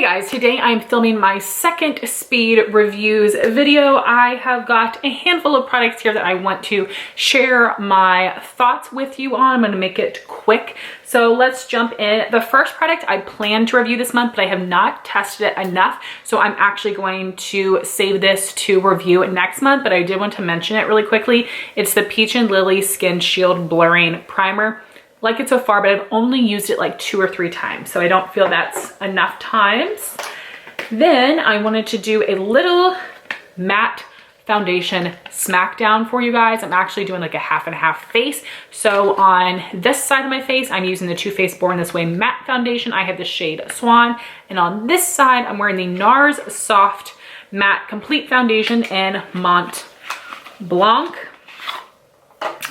Hey guys, today I'm filming my second speed reviews video. I have got a handful of products here that I want to share my thoughts with you on. I'm going to make it quick. So let's jump in. The first product I plan to review this month, but I have not tested it enough. So I'm actually going to save this to review next month, but I did want to mention it really quickly. It's the Peach and Lily Skin Shield Blurring Primer. Like it so far, but I've only used it like 2 or 3 times, so I don't feel that's enough times. Then I wanted to do a little matte foundation smackdown for you guys. I'm actually doing like a half and half face. So on this side of my face, I'm using the Too Faced Born This Way matte foundation. I have the shade Swan, and on this side, I'm wearing the NARS Soft Matte Complete Foundation in Mont Blanc.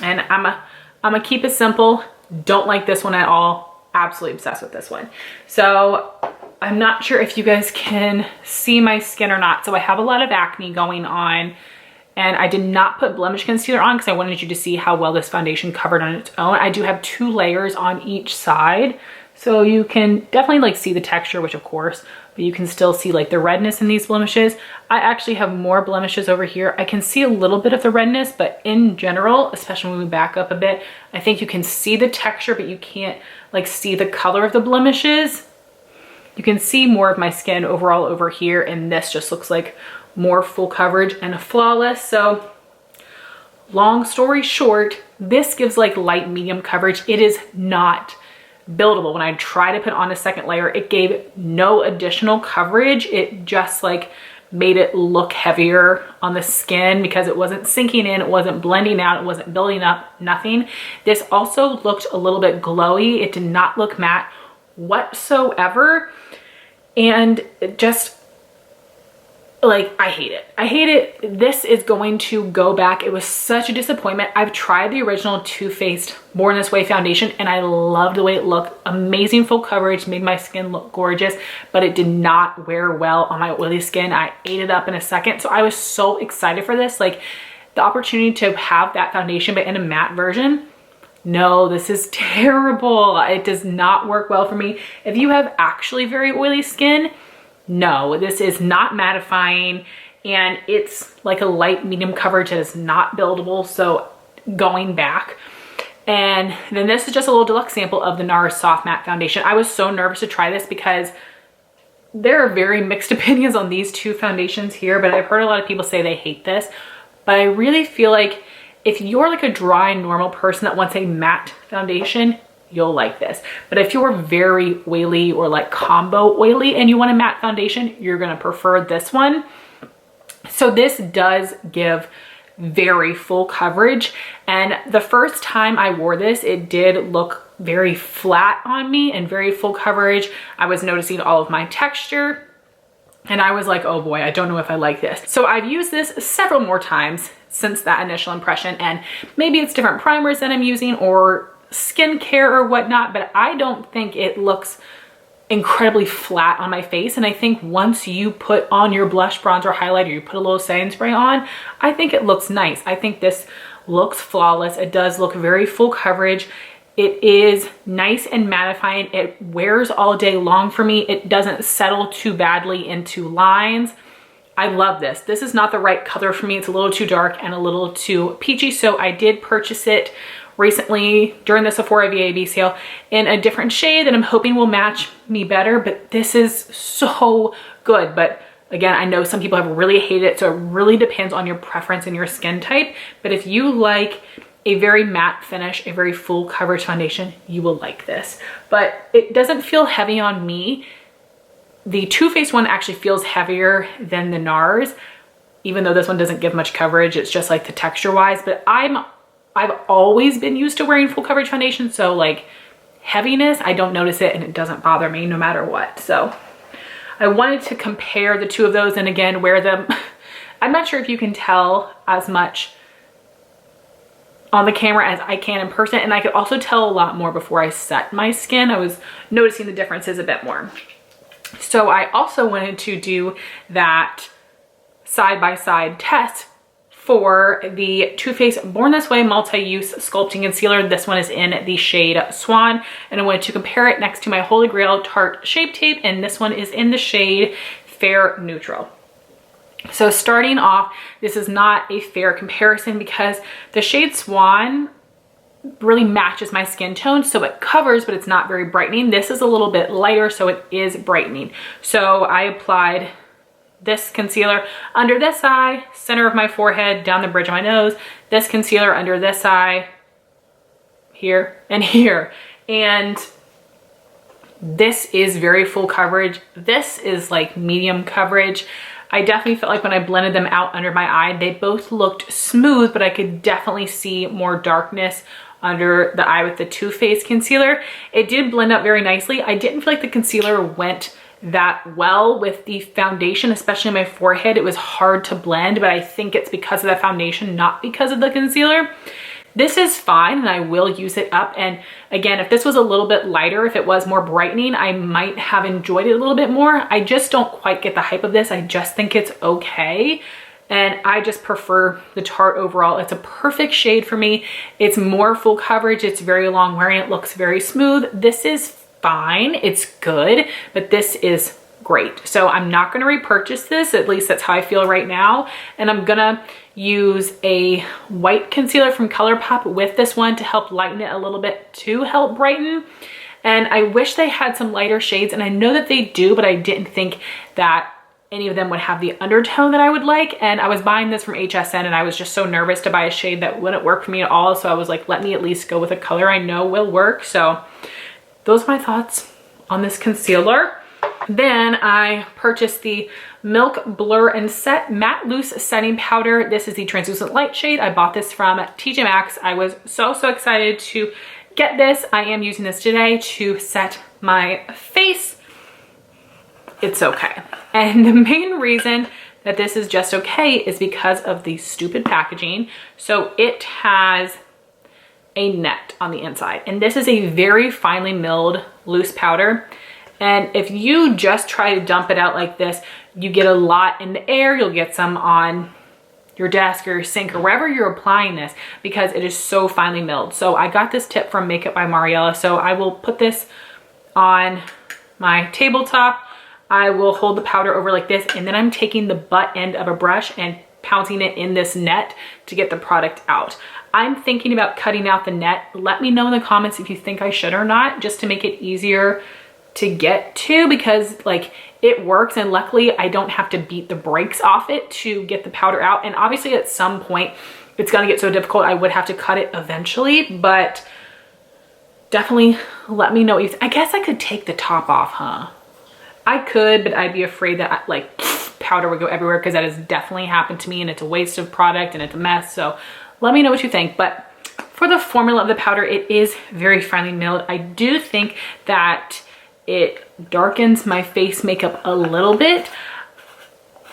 And I'm gonna keep it simple. Don't like this one at all. Absolutely obsessed with this one. So I'm not sure if you guys can see my skin or not. So I have a lot of acne going on, and I did not put blemish concealer on because I wanted you to see how well this foundation covered on its own. I do have 2 layers on each side, so you can definitely like see the texture, which of course, but you can still see like the redness in these blemishes. I actually have more blemishes over here. I can see a little bit of the redness, but in general, especially when we back up a bit, I think you can see the texture, but you can't like see the color of the blemishes. You can see more of my skin overall over here, and this just looks like more full coverage and flawless. So long story short, this gives like light medium coverage. It is not buildable. When I tried to put on a second layer, it gave no additional coverage. It just like made it look heavier on the skin because it wasn't sinking in, it wasn't blending out, it wasn't building up, nothing. This also looked a little bit glowy. It did not look matte whatsoever. And it just, like, I hate it. I hate it. This is going to go back. It was such a disappointment. I've tried the original Too Faced Born This Way foundation, and I loved the way it looked. Amazing full coverage, made my skin look gorgeous, but it did not wear well on my oily skin. I ate it up in a second. So I was so excited for this. Like, the opportunity to have that foundation, but in a matte version. No, this is terrible. It does not work well for me. If you have actually very oily skin, no, this is not mattifying, and it's like a light medium coverage that is not buildable, so going back. And then this is just a little deluxe sample of the NARS Soft Matte Foundation. I was so nervous to try this because there are very mixed opinions on these 2 foundations here, but I've heard a lot of people say they hate this. But I really feel like if you're like a dry, normal person that wants a matte foundation, you'll like this. But if you're very oily or like combo oily and you want a matte foundation, you're gonna prefer this one. So this does give very full coverage. And the first time I wore this, it did look very flat on me and very full coverage. I was noticing all of my texture, and I was like, oh boy, I don't know if I like this. So I've used this several more times since that initial impression, and maybe it's different primers that I'm using or skincare or whatnot, but I don't think it looks incredibly flat on my face. And I think once you put on your blush, bronzer, highlighter, you put a little setting spray on, I think it looks nice. I think this looks flawless. It does look very full coverage. It is nice and mattifying. It wears all day long for me. It doesn't settle too badly into lines. I love this. This is not the right color for me. It's a little too dark and a little too peachy. So I did purchase it recently during the Sephora VAB sale in a different shade that I'm hoping will match me better, but this is so good. But again, I know some people have really hated it, so it really depends on your preference and your skin type. But if you like a very matte finish, a very full coverage foundation, you will like this. But it doesn't feel heavy on me. The Too Faced one actually feels heavier than the NARS, even though this one doesn't give much coverage. It's just like the texture wise, but I've always been used to wearing full coverage foundation, so like heaviness, I don't notice it, and it doesn't bother me no matter what. So I wanted to compare the 2 of those, and again, wear them. I'm not sure if you can tell as much on the camera as I can in person, and I could also tell a lot more before I set my skin. I was noticing the differences a bit more. So I also wanted to do that side-by-side test for the Too Faced Born This Way Multi-Use Sculpting Concealer. This one is in the shade Swan, and I wanted to compare it next to my Holy Grail Tarte Shape Tape, and this one is in the shade Fair Neutral. So starting off, this is not a fair comparison because the shade Swan really matches my skin tone, so it covers, but it's not very brightening. This is a little bit lighter, so it is brightening. So I applied this concealer under this eye, center of my forehead, down the bridge of my nose, this concealer under this eye, here and here. And this is very full coverage. This is like medium coverage. I definitely felt like when I blended them out under my eye, they both looked smooth, but I could definitely see more darkness under the eye with the Too Faced concealer. It did blend up very nicely. I didn't feel like the concealer went that well with the foundation, especially on my forehead. It was hard to blend, but I think it's because of the foundation, not because of the concealer. This is fine, and I will use it up. And again, if this was a little bit lighter, if it was more brightening, I might have enjoyed it a little bit more. I just don't quite get the hype of this. I just think it's okay. And I just prefer the Tarte overall. It's a perfect shade for me. It's more full coverage. It's very long wearing. It looks very smooth. This is fine, it's good, but this is great. So I'm not gonna repurchase this, at least that's how I feel right now. And I'm gonna use a white concealer from ColourPop with this one to help lighten it a little bit, to help brighten. And I wish they had some lighter shades, and I know that they do, but I didn't think that any of them would have the undertone that I would like. And I was buying this from HSN, and I was just so nervous to buy a shade that wouldn't work for me at all. So I was like, let me at least go with a color I know will work. So those are my thoughts on this concealer. Then I purchased the Milk Blur and Set Matte Loose Setting Powder. This is the translucent light shade. I bought this from TJ Maxx. I was so excited to get this. I am using this today to set my face. It's okay. And the main reason that this is just okay is because of the stupid packaging. So it has a net on the inside, and this is a very finely milled loose powder. And if you just try to dump it out like this, you get a lot in the air. You'll get some on your desk or your sink or wherever you're applying this, because it is so finely milled. So I got this tip from Makeup by Mariella. So I will put this on my tabletop. I will hold the powder over like this, and then I'm taking the butt end of a brush and pouncing it in this net to get the product out. I'm thinking about cutting out the net. Let me know in the comments if you think I should or not, just to make it easier to get to, because like it works, and luckily I don't have to beat the brakes off it to get the powder out. And obviously at some point it's gonna get so difficult I would have to cut it eventually, but definitely let me know what you think. I guess I could take the top off, huh? I could, but I'd be afraid that like powder would go everywhere, because that has definitely happened to me, and it's a waste of product and it's a mess. So let me know what you think. But for the formula of the powder, it is very finely milled. I do think that it darkens my face makeup a little bit.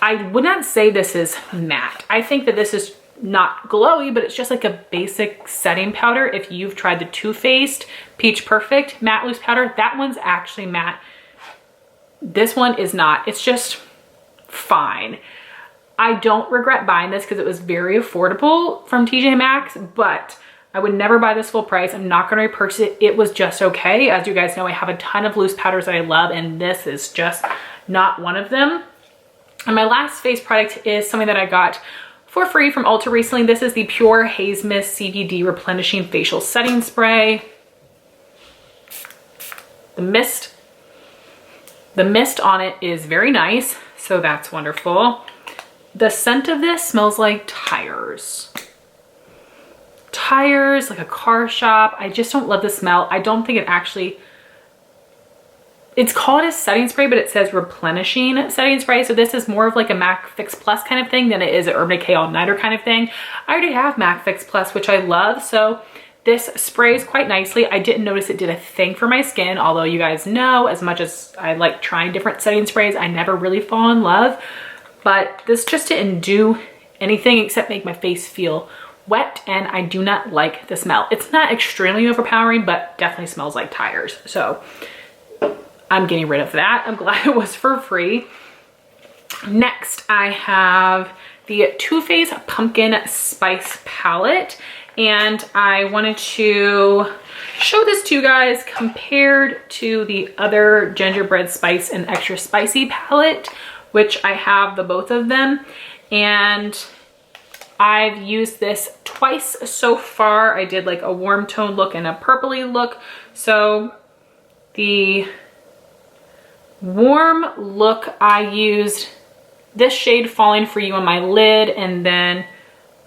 I would not say this is matte. I think that this is not glowy, but it's just like a basic setting powder. If you've tried the Too Faced Peach Perfect Matte Loose Powder, that one's actually matte. This one is not. It's just fine. I don't regret buying this because it was very affordable from TJ Maxx, but I would never buy this full price. I'm not going to repurchase it. It was just okay. As you guys know, I have a ton of loose powders that I love, and this is just not one of them. And my last face product is something that I got for free from Ulta recently. This is the Pure Haze Mist CBD Replenishing Facial Setting Spray. The mist on it is very nice, so that's wonderful. The scent of this smells like tires. Tires, like a car shop. I just don't love the smell. I don't think it actually, it's called a setting spray, but it says replenishing setting spray. So this is more of like a MAC Fix Plus kind of thing than it is an Urban Decay All Nighter kind of thing. I already have MAC Fix Plus, which I love. So this sprays quite nicely. I didn't notice it did a thing for my skin, although you guys know, as much as I like trying different setting sprays, I never really fall in love. But this just didn't do anything except make my face feel wet, and I do not like the smell. It's not extremely overpowering, but definitely smells like tires. So I'm getting rid of that. I'm glad it was for free. Next, I have the Too Faced Pumpkin Spice Palette. And I wanted to show this to you guys compared to the other gingerbread spice and extra spicy palette, which I have the both of them. And I've used this twice so far. I did like a warm tone look and a purpley look. So the warm look, I used this shade Falling For You on my lid, and then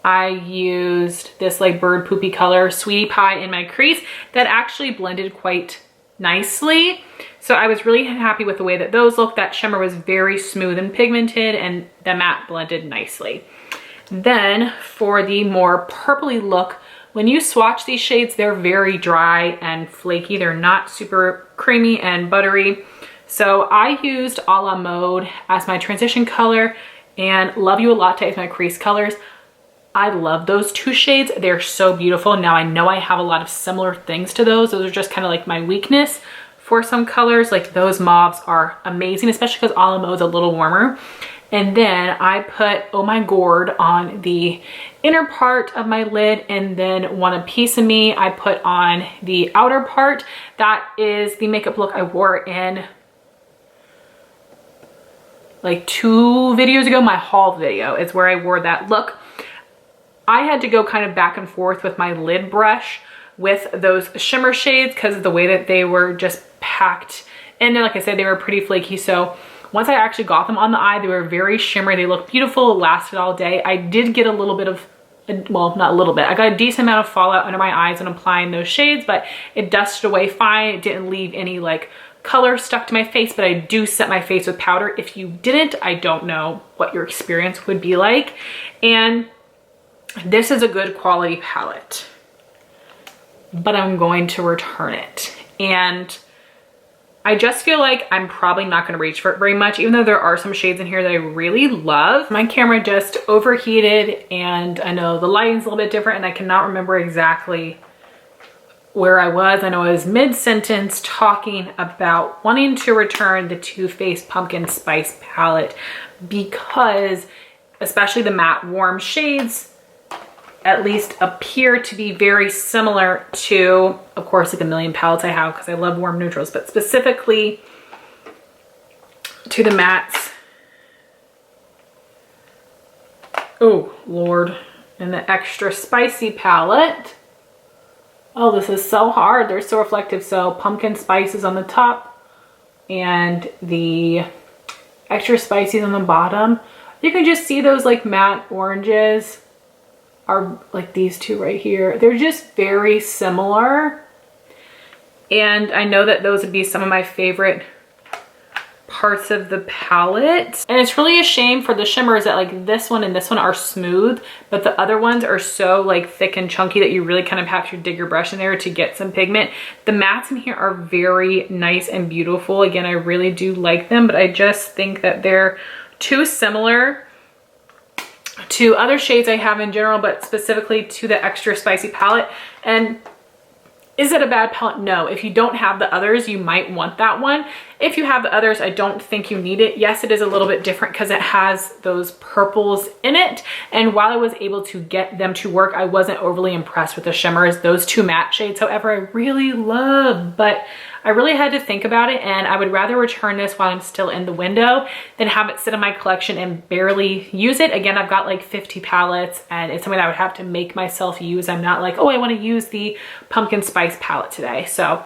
I used this like bird poopy color Sweetie Pie in my crease. That actually blended quite nicely. So I was really happy with the way that those looked. That shimmer was very smooth and pigmented, and the matte blended nicely. Then for the more purpley look, when you swatch these shades, they're very dry and flaky. They're not super creamy and buttery. So I used A La Mode as my transition color and Love You a Latte as my crease colors. I love those two shades. They're so beautiful. Now I know I have a lot of similar things to those. Those are just kind of like my weakness for some colors. Like those mauves are amazing, especially because A La Mode is a little warmer. And then I put Oh My Gourd on the inner part of my lid, and then Want a Piece of Me I put on the outer part. That is the makeup look I wore in like 2 videos ago. My haul video is where I wore that look. I had to go kind of back and forth with my lid brush with those shimmer shades because of the way that they were just packed. And then, like I said, they were pretty flaky. So once I actually got them on the eye, they were very shimmery. They looked beautiful, lasted all day. I did get a little bit of, well, not a little bit. I got a decent amount of fallout under my eyes when applying those shades, but it dusted away fine. It didn't leave any like color stuck to my face, but I do set my face with powder. If you didn't, I don't know what your experience would be like. And this is a good quality palette, but I'm going to return it. And I just feel like I'm probably not going to reach for it very much, even though there are some shades in here that I really love. My camera just overheated, and I know the lighting's a little bit different, and I cannot remember exactly where I was. I know I was mid-sentence talking about wanting to return the Too Faced Pumpkin Spice Palette because especially the matte warm shades at least appear to be very similar to, of course, like a million palettes I have because I love warm neutrals, but specifically to the mattes. Oh, Lord. And the extra spicy palette. Oh, this is so hard. They're so reflective. So pumpkin spices on the top and the extra spices on the bottom. You can just see those like matte oranges are like these two right here. They're just very similar. And I know that those would be some of my favorite parts of the palette. And it's really a shame for the shimmers that like this one and this one are smooth, but the other ones are so like thick and chunky that you really kind of have to dig your brush in there to get some pigment. The mattes in here are very nice and beautiful. Again, I really do like them, but I just think that they're too similar to other shades I have in general, but specifically to the extra spicy palette. And is it a bad palette? No. If you don't have the others, you might want that one. If you have the others, I don't think you need it. Yes, it is a little bit different because it has those purples in it. And while I was able to get them to work, I wasn't overly impressed with the shimmers. Those two matte shades, however, I really love, but I really had to think about it, and I would rather return this while I'm still in the window than have it sit in my collection and barely use it. Again, I've got like 50 palettes, and it's something I would have to make myself use. I'm not like, oh, I want to use the pumpkin spice palette today. So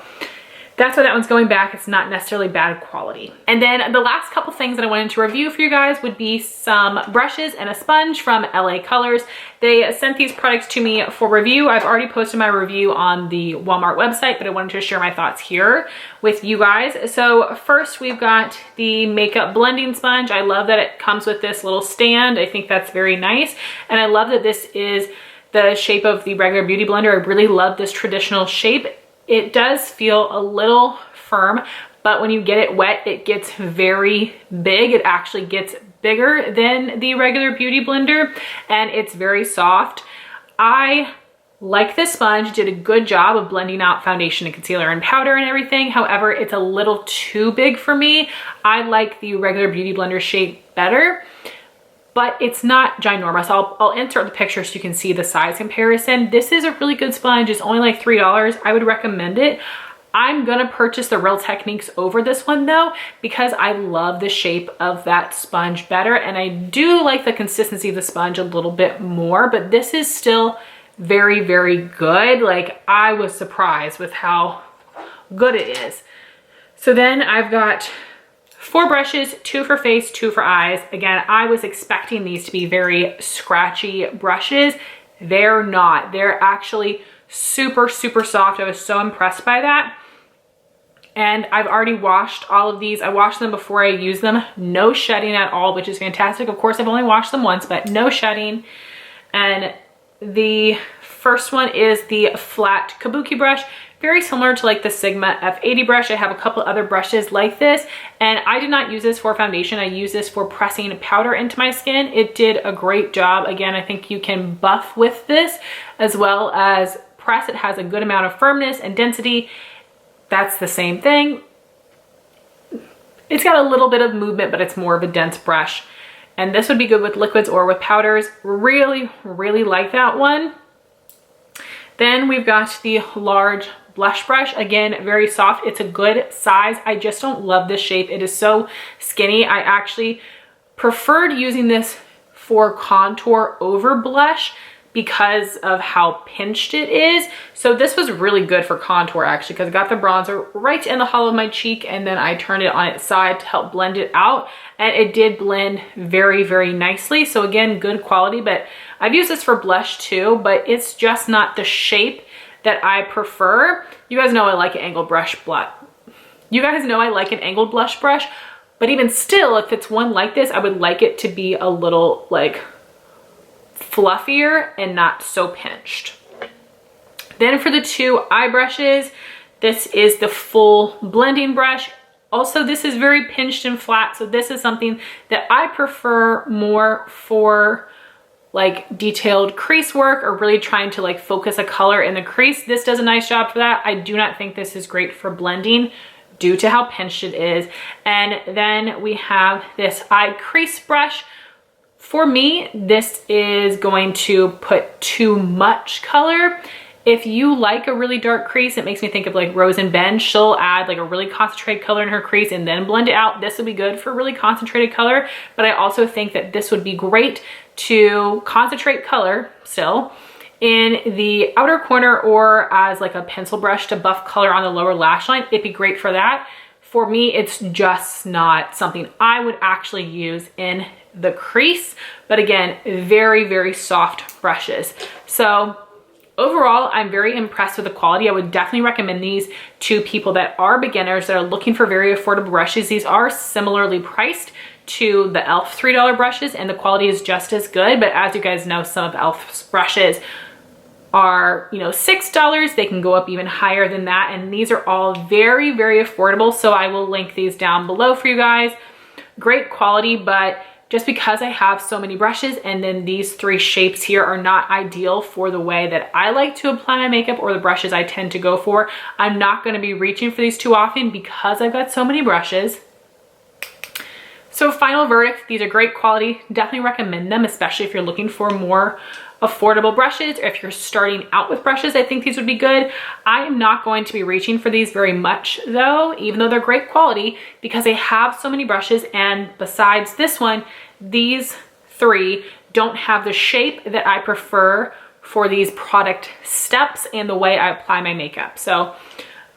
that's why that one's going back. It's not necessarily bad quality. And then the last couple things that I wanted to review for you guys would be some brushes and a sponge from LA Colors. They sent these products to me for review. I've already posted my review on the Walmart website, but I wanted to share my thoughts here with you guys. So first we've got the makeup blending sponge. I love that it comes with this little stand. I think that's very nice. And I love that this is the shape of the regular beauty blender. I really love this traditional shape. It does feel a little firm, but when you get it wet, it gets very big. It actually gets bigger than the regular beauty blender, and it's very soft. I like this sponge, did a good job of blending out foundation and concealer and powder and everything. However, it's a little too big for me. I like the regular beauty blender shape better. but it's not ginormous. I'll insert the picture so you can see the size comparison. This is a really good sponge. It's only like $3. I would recommend it. I'm gonna purchase the Real Techniques over this one though, because I love the shape of that sponge better, and I do like the consistency of the sponge a little bit more, but this is still very, very good. Like, I was surprised with how good it is. So then I've got 4 brushes, 2 for face, 2 for eyes. Again, I was expecting these to be very scratchy brushes. They're not. They're actually super, super soft. I was so impressed by that. And I've already washed all of these. I washed them before I used them. No shedding at all, which is fantastic. Of course, I've only washed them once, but no shedding. And the first one is the flat Kabuki brush. Very similar to like the Sigma F80 brush. I have a couple other brushes like this, and I did not use this for foundation. I use this for pressing powder into my skin. It did a great job. Again, I think you can buff with this as well as press. It has a good amount of firmness and density. That's the same thing. It's got a little bit of movement, but it's more of a dense brush. And this would be good with liquids or with powders. Really, really like that one. Then we've got the large blush brush. Again, very soft. It's a good size. I just don't love this shape. It is so skinny. I actually preferred using this for contour over blush because of how pinched it is. So this was really good for contour actually, because I got the bronzer right in the hollow of my cheek, and then I turned it on its side to help blend it out, and it did blend very, very nicely. So again, good quality, but I've used this for blush too, but it's just not the shape that I prefer. You guys know I like an angled blush. You guys know I like an angled blush brush, but even still, if it's one like this, I would like it to be a little like fluffier and not so pinched. Then for the 2 eye brushes, this is the full blending brush. Also, this is very pinched and flat, so this is something that I prefer more for like detailed crease work or really trying to like focus a color in the crease. This does a nice job for that. I do not think this is great for blending due to how pinched it is. And then we have this eye crease brush. For me, this is going to put too much color. If you like a really dark crease, it makes me think of like Rose and Ben. She'll add like a really concentrated color in her crease and then blend it out. This would be good for really concentrated color, but I also think that this would be great to concentrate color still in the outer corner or as like a pencil brush to buff color on the lower lash line. It'd be great for that. For me, it's just not something I would actually use in the crease, but again, very, very soft brushes. So overall, I'm very impressed with the quality. I would definitely recommend these to people that are beginners that are looking for very affordable brushes. These are similarly priced to the e.l.f. $3 brushes, and the quality is just as good, but as you guys know, some of e.l.f.'s brushes are, you know, $6. They can go up even higher than that, and these are all very, very affordable. So I will link these down below for you guys. Great quality, but just because I have so many brushes and then these 3 shapes here are not ideal for the way that I like to apply my makeup or the brushes I tend to go for, I'm not going to be reaching for these too often because I've got so many brushes. So final verdict, these are great quality. Definitely recommend them, especially if you're looking for more affordable brushes, or if you're starting out with brushes, I think these would be good. I am not going to be reaching for these very much though, even though they're great quality, because I have so many brushes, and besides this one, these 3 don't have the shape that I prefer for these product steps and the way I apply my makeup. So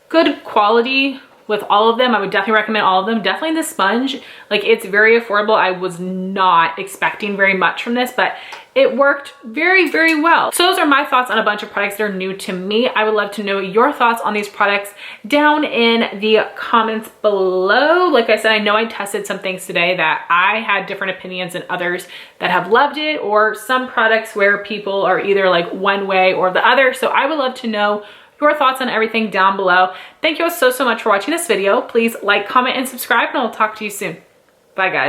good quality with all of them. I would definitely recommend all of them. Definitely the sponge, like it's very affordable. I was not expecting very much from this, but it worked very, very well. So those are my thoughts on a bunch of products that are new to me. I would love to know your thoughts on these products down in the comments below. Like I said, I know I tested some things today that I had different opinions than others that have loved it, or some products where people are either like one way or the other. So I would love to know your thoughts on everything down below. Thank you all so much for watching this video. Please like, comment, and subscribe, and I'll talk to you soon. Bye guys.